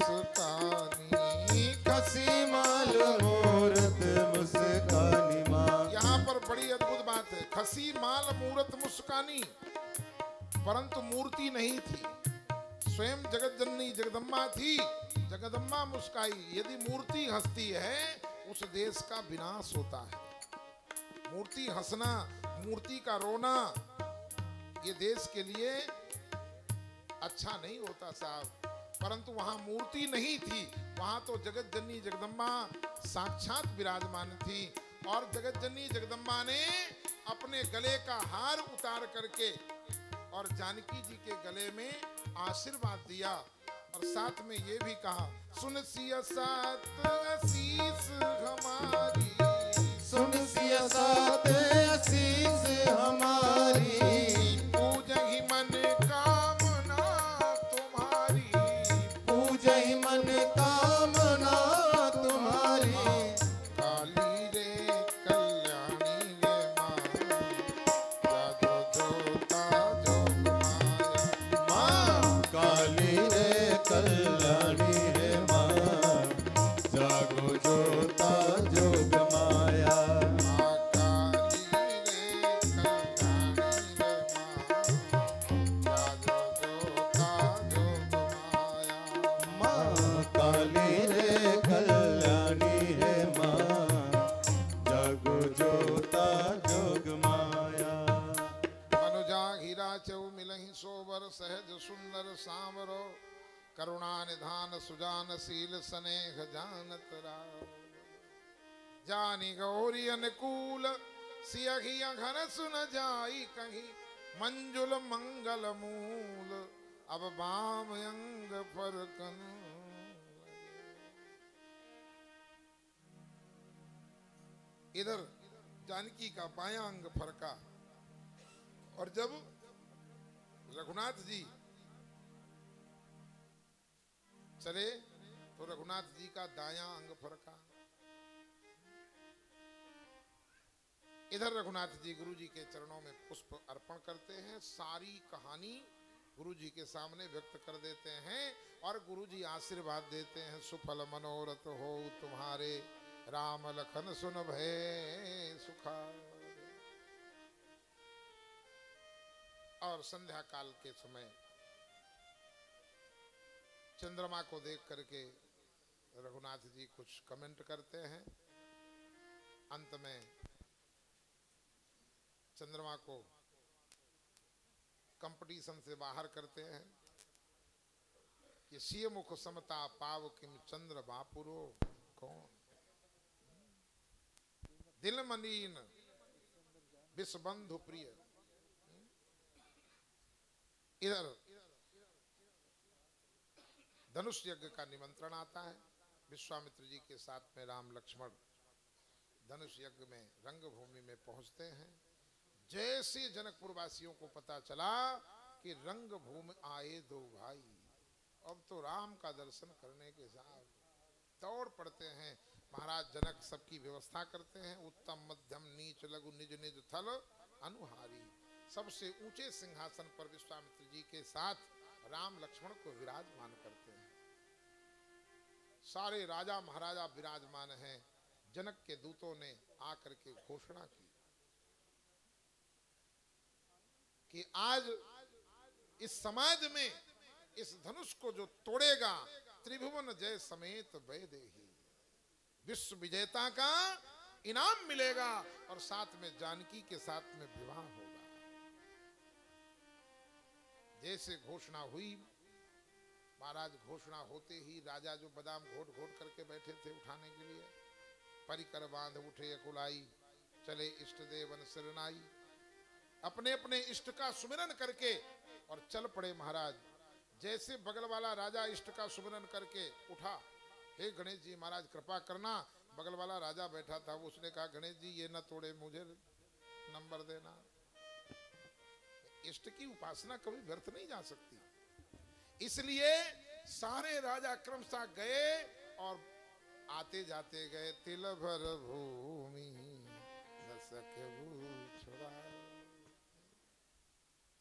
मुस्कानी, खसी माल मूरत मुस्कानी माँ। यहाँ पर बड़ी अद्भुत बात है। खसी माल मूरत मुस्कानी, परंतु मूर्ति नहीं थी, स्वयं जगत जननी जगदम्बा थी। जगदम्बा मुस्काई। यदि मूर्ति हंसती है उस देश का विनाश होता है। मूर्ति हंसना, मूर्ति का रोना ये देश के लिए अच्छा नहीं होता साहब। परंतु वहां मूर्ति नहीं थी, वहां तो जगत जननी जगदम्बा साक्षात विराजमान थी। और जगत जननी जगदम्बा ने अपने गले का हार उतार करके और जानकी जी के गले में आशीर्वाद दिया और साथ में ये भी कहा, सुन सिया सात आशीष हमारी, सुन सिया सात आशीष हमारी, पूजहि मन कामना तुम्हारी, पूजहि मन कामना तुम्हारी। काली रे कल्याणी रे माँ, जागो जोता जोग माया। माँ काली रे कल्याणी रे माँ, जागो जोता जोग माया। माँ काली रे कल्याणी रे माँ, जागो जोता जोग माया। माँ काली रे कल्याणी रे माँ, जागो जोता जोग माया। मनुजा हीरा चौ मिलहि सोबर, सहज सुंदर सांवरो, करुणा निधान सुजान शील स्नेह जानत राव। जानी गौरी अनुकूल सियहि घन सुन जाई कहीं, मंजुल मंगल मूल अब बाम अंग फरकन। इधर जानकी का बायां अंग फरका और जब रघुनाथ जी चले तो रघुनाथ जी का दायां अंग फरका। इधर रघुनाथ जी गुरु जी के चरणों में पुष्प अर्पण करते हैं, सारी कहानी गुरु जी के सामने व्यक्त कर देते हैं और गुरु जी आशीर्वाद देते हैं, सुफल मनोरथ हो तुम्हारे, राम लखन सुन भय सुखारे। और संध्या काल के समय चंद्रमा को देख करके रघुनाथ जी कुछ कमेंट करते हैं। अंत में चंद्रमा को कंपटीशन से बाहर करते हैं कि सिय मुख समता पाव किम चंद्र बापुरो कौन, दिल मनीन विषबंधु प्रिय। इधर धनुष यज्ञ का निमंत्रण आता है। विश्वामित्र जी के साथ में राम लक्ष्मण धनुष यज्ञ में रंगभूमि में पहुंचते हैं। जैसे जनकपुर वासियों को पता चला कि रंगभूमि आए दो भाई, अब तो राम का दर्शन करने के साथ दौड़ पड़ते हैं। महाराज जनक सबकी व्यवस्था करते हैं, उत्तम मध्यम नीच लघु निज निज थल अनुहारी। सबसे ऊंचे सिंहासन पर विश्वामित्र जी के साथ राम लक्ष्मण को विराजमान करते हैं। सारे राजा महाराजा विराजमान हैं। जनक के दूतों ने आकर के घोषणा की कि आज इस समाज में इस धनुष को जो तोड़ेगा त्रिभुवन जय समेत वैदेही, विश्व विजेता का इनाम मिलेगा और साथ में जानकी के साथ में विवाह होगा। जैसे घोषणा हुई, महाराज घोषणा होते ही राजा जो बादाम घोट घोट करके बैठे थे उठाने के लिए, परिकर बांध उठे अकुलाई, चले इष्ट देवन सिरनाई। अपने अपने इष्ट का सुमिरन करके और चल पड़े महाराज। जैसे बगल वाला राजा इष्ट का सुमिरन करके उठा, हे गणेश जी महाराज कृपा करना। बगल वाला राजा बैठा था, उसने कहा गणेश जी ये न तोड़े, मुझे नंबर देना। इष्ट की उपासना कभी व्यर्थ नहीं जा सकती, इसलिए सारे राजा क्रमशः गए और आते जाते गए। तिल भर भूमि दशक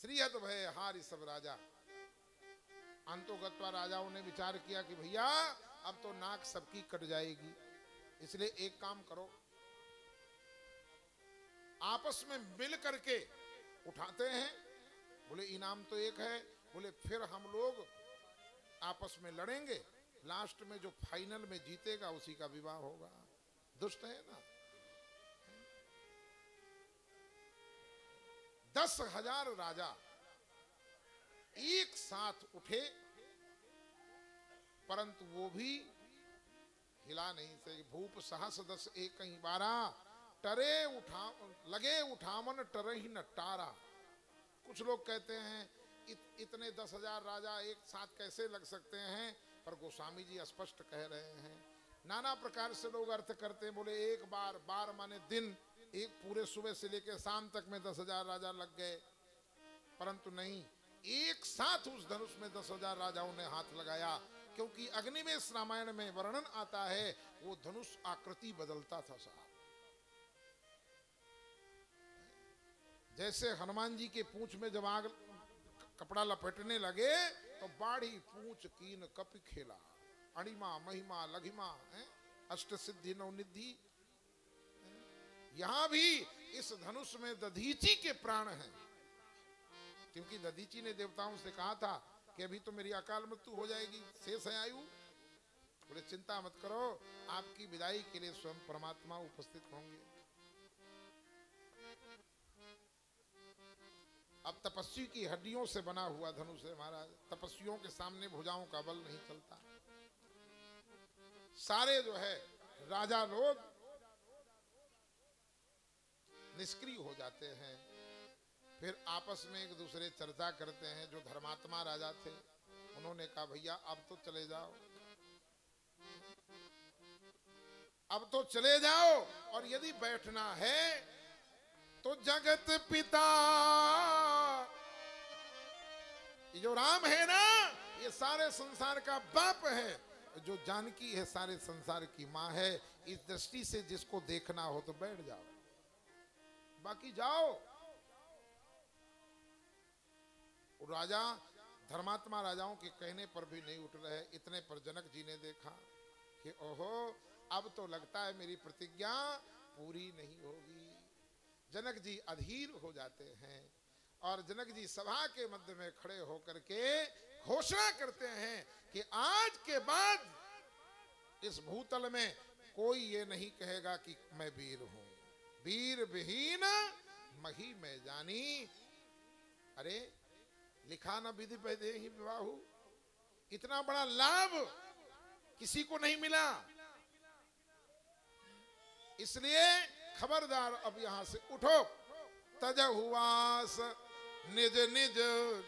श्रीहत भय हारि सब राजा। अंतोगत्वा राजाओं ने विचार किया कि भैया अब तो नाक सबकी कट जाएगी, इसलिए एक काम करो, आपस में मिल करके उठाते हैं। बोले इनाम तो एक है, बोले फिर हम लोग आपस में लड़ेंगे, लास्ट में जो फाइनल में जीतेगा उसी का विवाह होगा। दुष्ट है ना। 10,000 राजा एक साथ उठे, परंतु वो भी हिला नहीं सके। भूप सहस 10 एक 12, टरे लगे उठावन टरही न टारा। कुछ लोग कहते हैं इतने 10,000 राजा एक साथ कैसे लग सकते हैं, पर गोस्वामी जी स्पष्ट कह रहे हैं। नाना प्रकार से लोग अर्थ करते हैं। बोले एक बार माने दिन, एक पूरे सुबह से लेकर शाम तक में 10,000 राजा लग गए, परंतु नहीं, एक साथ उस धनुष में 10,000 राजाओं ने हाथ लगाया, क्योंकि अग्निवेश रामायण में वर्णन आता है वो धनुष आकृति बदलता था साहब। जैसे हनुमान जी के पूंछ में जब आग कपड़ा लपेटने लगे तो बाढ़ी पूंछ कीन कपि खेला, अणिमा महिमा लघिमा अष्ट सिद्धि नवनिधि। यहां भी इस धनुष में दधीची के प्राण हैं, क्योंकि दधीची ने देवताओं से कहा था कि अभी तो मेरी अकाल मृत्यु हो जाएगी, शेष है आयु। बोले चिंता मत करो, आपकी विदाई के लिए स्वयं परमात्मा उपस्थित होंगे। अब तपस्वी की हड्डियों से बना हुआ धनुष है महाराज, तपस्वियों के सामने भुजाओं का बल नहीं चलता। सारे जो है राजा लोग निष्क्रिय हो जाते हैं। फिर आपस में एक दूसरे चर्चा करते हैं। जो धर्मात्मा राजा थे उन्होंने कहा भैया अब तो चले जाओ, अब तो चले जाओ, और यदि बैठना है तो जगत पिता ये जो राम है ना, ये सारे संसार का बाप है। जो जानकी है सारे संसार की माँ है। इस दृष्टि से जिसको देखना हो तो बैठ जाओ, बाकी जाओ। राजा धर्मात्मा राजाओं के कहने पर भी नहीं उठ रहे। इतने पर जनक जी ने देखा कि ओहो, अब तो लगता है मेरी प्रतिज्ञा पूरी नहीं होगी। जनक जी अधीर हो जाते हैं और जनक जी सभा के मध्य में खड़े होकर के घोषणा करते हैं कि आज के बाद इस भूतल में कोई ये नहीं कहेगा कि मैं वीर हूं। वीर विहीन मही में जानी। अरे लिखा न विधि पैदे ही विवाहु, इतना बड़ा लाभ किसी को नहीं मिला। इसलिए खबरदार, अब यहां से उठो। तजहुवास निज निज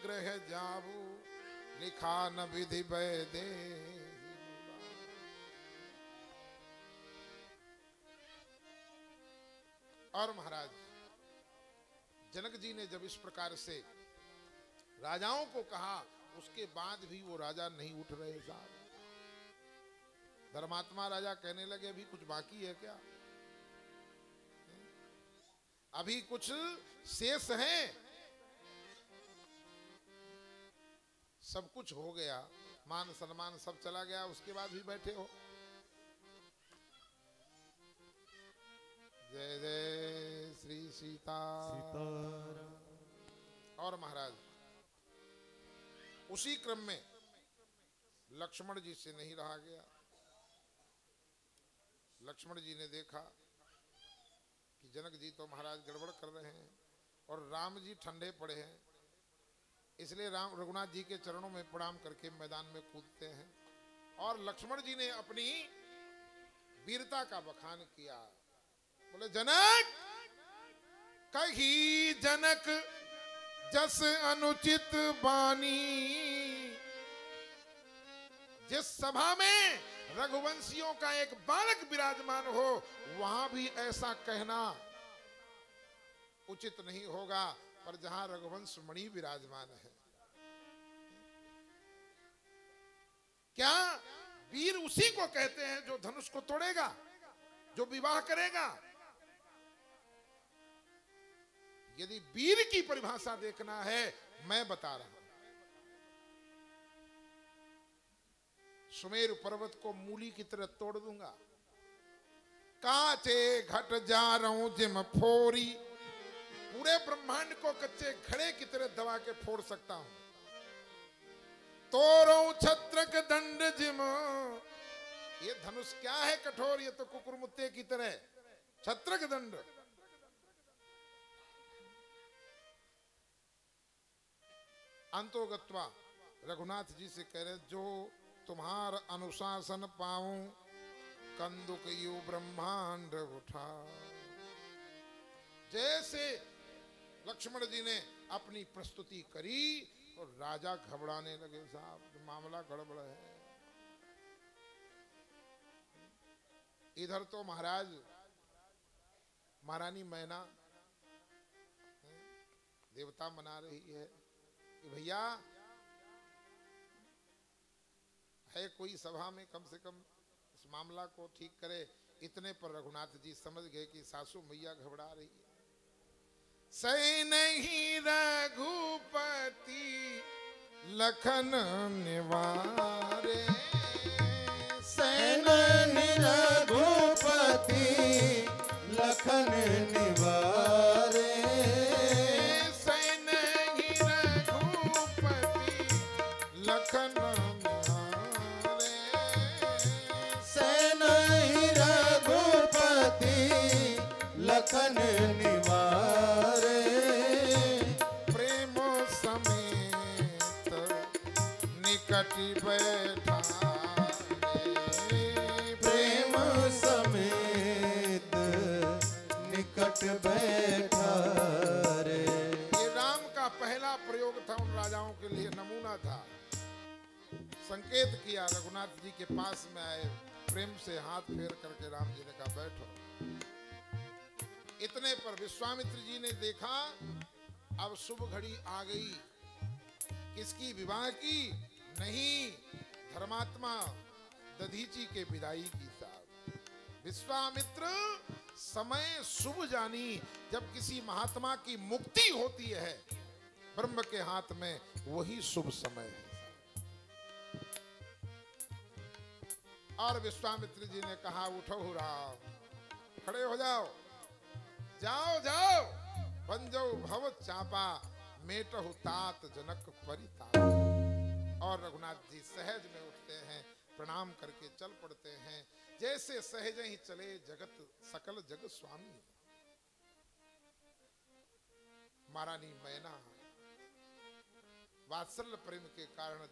गृह जाबू, लिखा न विधि पैदे। और महाराज जनक जी ने जब इस प्रकार से राजाओं को कहा, उसके बाद भी वो राजा नहीं उठ रहे साहब। धर्मात्मा राजा कहने लगे अभी कुछ बाकी है क्या, अभी कुछ शेष है। सब कुछ हो गया, मान सम्मान सब चला गया, उसके बाद भी बैठे हो। जय जय श्री सीता। और महाराज उसी क्रम में लक्ष्मण जी से नहीं रहा गया। लक्ष्मण जी ने देखा कि जनक जी तो महाराज गड़बड़ कर रहे हैं और राम जी ठंडे पड़े हैं, इसलिए राम रघुनाथ जी के चरणों में प्रणाम करके मैदान में कूदते हैं। और लक्ष्मण जी ने अपनी वीरता का बखान किया। बोले जनक कही जनक जस अनुचित बानी। जिस सभा में रघुवंशियों का एक बालक विराजमान हो, वहां भी ऐसा कहना उचित नहीं होगा, पर जहां रघुवंश मणि विराजमान है, क्या वीर उसी को कहते हैं जो धनुष को तोड़ेगा, जो विवाह करेगा। यदि वीर की परिभाषा देखना है, मैं बता रहा हूं। सुमेरु पर्वत को मूली की तरह तोड़ दूंगा। काचे घट जा रहा जिम फोरी, पूरे ब्रह्मांड को कच्चे घड़े की तरह दबा के फोड़ सकता हूं। तोड़ू छत्रक दंड जिम, ये धनुष क्या है कठोर, ये तो कुकुरमुत्ते की तरह। छत्रक दंड, अंतोगत्वा रघुनाथ जी से कह रहे, जो तुम्हार अनुशासन पाऊं कंदुक यू ब्रह्मांड उठा। जैसे लक्ष्मण जी ने अपनी प्रस्तुति करी और राजा घबराने लगे, साहब मामला गड़बड़ है। इधर तो महाराज महारानी मैना देवता मना रही है कि भैया है कोई सभा में कम से कम इस मामला को ठीक करे। इतने पर रघुनाथ जी समझ गए कि सासू मैया घबरा रही है। सही नहीं रघुपति लखन निवारे, सही नहीं रघुपति लखन निवारे, सही नहीं रघुपति लखन निवारे, सही नहीं रघुपति लखन निवारे, प्रेम समेत निकट बैठा, प्रेम समेत निकट बैठा रे। ये राम का पहला प्रयोग था, उन राजाओं के लिए नमूना था। संकेत किया, रघुनाथ जी के पास में आए, प्रेम से हाथ फेर करके राम जी ने कहा बैठो। इतने पर विश्वामित्र जी ने देखा अब शुभ घड़ी आ गई। किसकी? विवाह की नहीं, धर्मात्मा दधीची के विदाई की। साहब विश्वामित्र समय शुभ जानी, जब किसी महात्मा की मुक्ति होती है ब्रह्म के हाथ में, वही शुभ समय है। और विश्वामित्र जी ने कहा उठो राम, खड़े हो जाओ, जाओ जाओ, बन जाओ भव चापा, मेटहु तात जनक परिताप। और रघुनाथ जी सहज में उठते हैं, प्रणाम करके चल पड़ते हैं, जैसे सहज ही चले जगत सकल जग स्वामी। महारानी मैना वात्सल्य प्रेम के कारण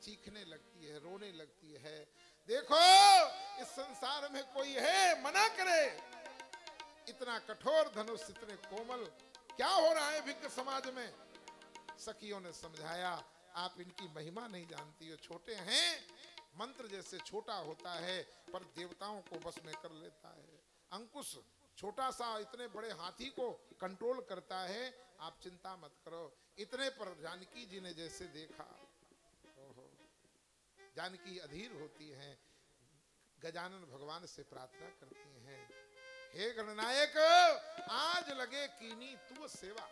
चीखने लगती है, रोने लगती है। देखो इस संसार में कोई है मना करे, इतना कठोर धनुष, इतने कोमल, क्या हो रहा है भिक्ख समाज में। सखियों ने समझाया, आप इनकी महिमा नहीं जानती हो, छोटे हैं, मंत्र जैसे छोटा होता है पर देवताओं को बस में कर लेता है। अंकुश छोटा सा इतने बड़े हाथी को कंट्रोल करता है, आप चिंता मत करो। इतने पर जानकी जी ने जैसे देखा, ओहो, जानकी अधीर होती हैं, गजानन भगवान से प्रार्थना करती हैं, हे गणनायक आज लगे कीनी तू सेवा,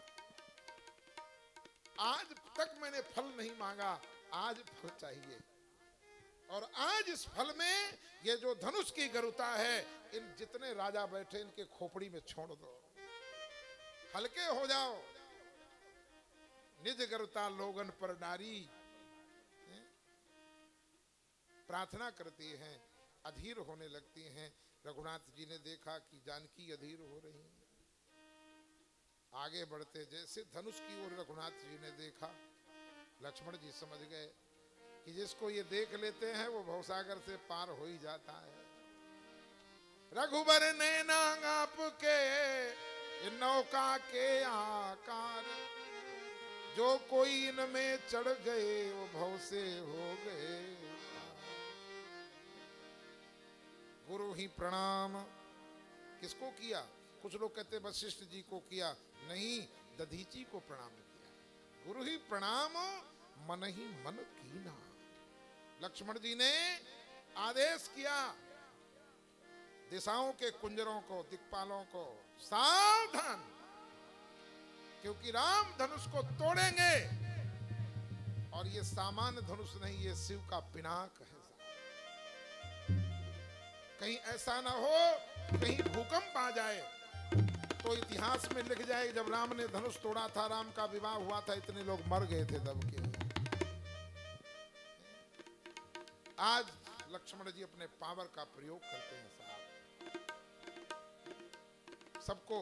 आज तक मैंने फल नहीं मांगा, आज फल चाहिए। और आज इस फल में ये जो धनुष की गरुता है, इन जितने राजा बैठे इनके खोपड़ी में छोड़ दो, हल्के हो जाओ। निज गरुता लोगन पर डारी, प्रार्थना करती हैं, अधीर होने लगती हैं। रघुनाथ जी ने देखा कि जानकी अधीर हो रही है, आगे बढ़ते जैसे धनुष की ओर रघुनाथ जी ने देखा, लक्ष्मण जी समझ गए कि जिसको ये देख लेते हैं वो भवसागर से पार हो ही जाता है। रघुबर नैना आपके नौका के आकार, जो कोई इनमें चढ़ गए वो भव से हो गए। गुरु ही प्रणाम किसको किया? कुछ लोग कहते वशिष्ठ जी को किया, नहीं, दधीची को प्रणाम किया। गुरु ही प्रणाम मन ही मन कीना। लक्ष्मण जी ने आदेश किया दिशाओं के कुंजरों को, दिक्पालों को, सावधान, क्योंकि राम धनुष को तोड़ेंगे और ये सामान्य धनुष नहीं, ये शिव का पिनाक है। कहीं ऐसा ना हो कहीं भूकंप आ जाए तो इतिहास में लिख जाए जब राम ने धनुष तोड़ा था, राम का विवाह हुआ था, इतने लोग मर गए थे दब के। आज लक्ष्मण जी अपने पावर का प्रयोग करते हैं साहब। सबको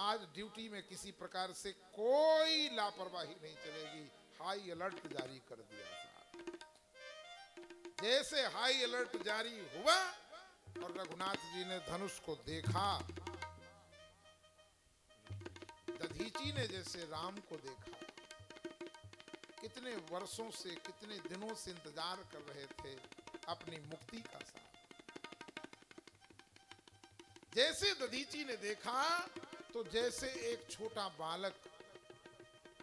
आज ड्यूटी में किसी प्रकार से कोई लापरवाही नहीं चलेगी, हाई अलर्ट जारी कर दिया साहब। जैसे हाई अलर्ट जारी हुआ और रघुनाथ जी ने धनुष को देखा, दधीची ने जैसे राम को देखा, कितने वर्षों से कितने दिनों से इंतजार कर रहे थे अपनी मुक्ति का साथ। जैसे दधीची ने देखा तो जैसे एक छोटा बालक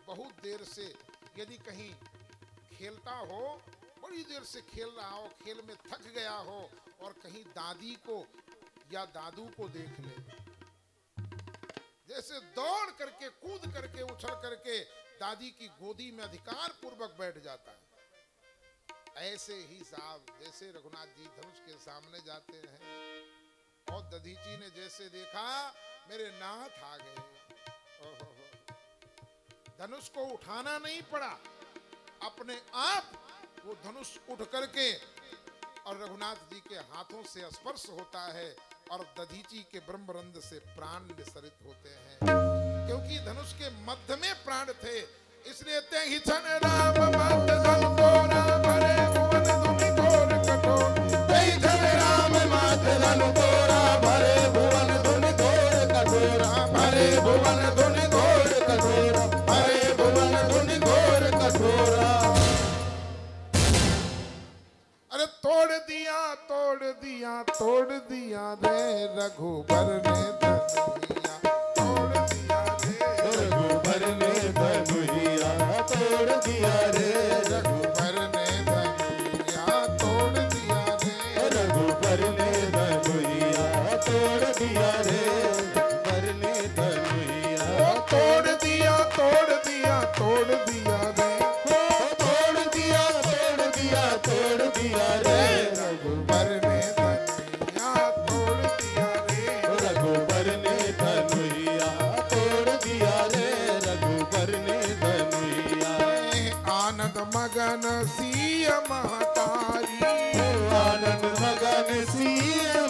बहुत देर से यदि कहीं खेलता हो, बड़ी देर से खेल रहा हो, खेल में थक गया हो और कहीं दादी को या दादू को देख ले, जैसे दौड़ करके कूद करके उछल करके दादी की गोदी में अधिकार पूर्वक बैठ जाता है, ऐसे ही साहब जैसे रघुनाथ जी धनुष के सामने जाते हैं और दधीची ने जैसे देखा मेरे नाथ आ गए। धनुष को उठाना नहीं पड़ा, अपने आप वो धनुष उठ करके और रघुनाथ जी के हाथों से स्पर्श होता है और दधीची के ब्रह्मरंध्र से प्राण निसरित होते हैं, क्योंकि धनुष के मध्य में प्राण थे। इसलिए ते ही छन राम मात धन तोरा भरे भुवन धुनि घोर कठोर, ते ही छन राम मात धन तोरा भरे भुवन धुनि घोर कठोर, भरे भुवन धुनि घोर कठोर, भरे भुवन धुनि घोर कठोर। अरे तोड़ दिया तोड़ दिया तोड़ दिया रे रघुबर ने धनुया, तोड़ दिया रे रघुबर ने धनुया, तोड़ दिया रे रघुबर ने धनुया, तोड़ दिया रे रघुबर ने धनुया, तोड़ दिया रे रघुबर ने धनुया, तोड़ दिया तोड़ दिया तोड़ दिया रे, तोड़ दिया तोड़ दिया तोड़ दिया रे रघुबर ने धनुया, तोड़ दिया रे रघुबर ने धनुया, तोड़ दिया रे रघुबर ने धनुया। आनंद मगन सिय महतारी, आनंद मगन सिय